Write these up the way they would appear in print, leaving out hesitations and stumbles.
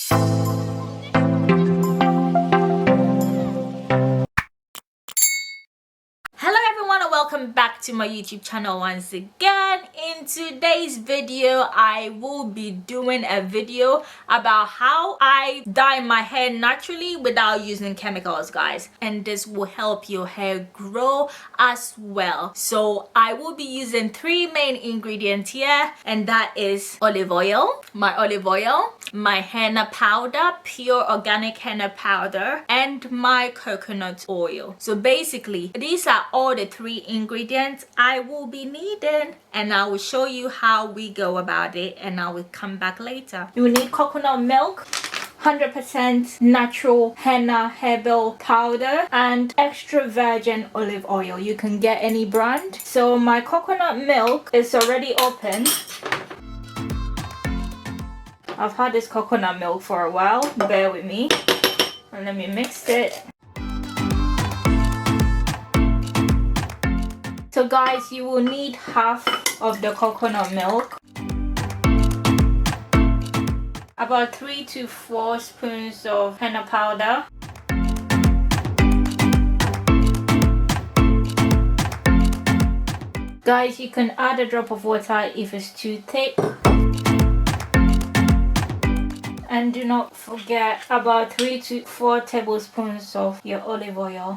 Hello everyone and welcome back to my YouTube channel once again. In today's video I will be doing a video about how I dye my hair naturally without using chemicals, guys, and this will help your hair grow as well. So I will be using three main ingredients here, and that is olive oil, my henna powder, pure organic henna powder, and my coconut oil. So basically these are all the three ingredients I will be needing, and I will show you how we go about it, and I will come back later. You will need coconut milk, 100% natural henna herbal powder, and extra virgin olive oil. You can get any brand. So my coconut milk is already open. I've had this coconut milk for a while, bear with me, and let me mix it. So guys, you will need half of the coconut milk, about 3 to 4 spoons of henna powder, guys, you can add a drop of water if it's too thick. And do not forget about 3 to 4 tablespoons of your olive oil.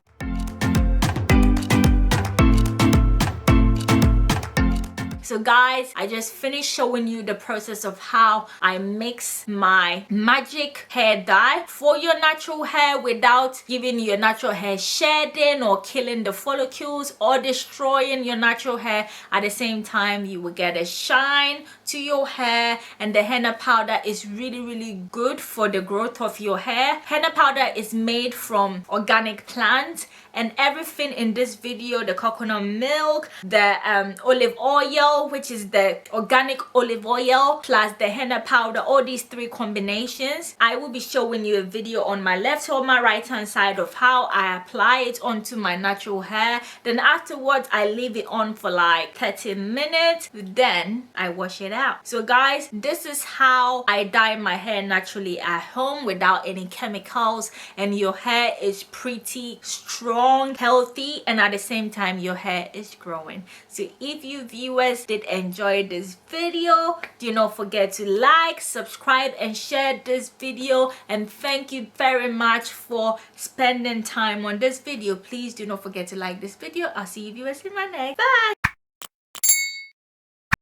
So guys, I just finished showing you the process of how I mix my magic hair dye for your natural hair without giving your natural hair shedding or killing the follicles or destroying your natural hair. At the same time, you will get a shine to your hair, and the henna powder is really good for the growth of your hair. Henna powder is made from organic plants, and everything in this video, the coconut milk, the olive oil, which is the organic olive oil, plus the henna powder, all these three combinations, I will be showing you a video on my left or my right hand side of how I apply it onto my natural hair. Then afterwards I leave it on for like 30 minutes, then I wash it out. So guys, this is how I dye my hair naturally at home without any chemicals, and your hair is pretty strong, healthy, and at the same time your hair is growing. So if you viewers did enjoy this video, do not forget to like, subscribe, and share this video. And thank you very much for spending time on this video. Please do not forget to like this video. I'll see you viewers in my next. Bye.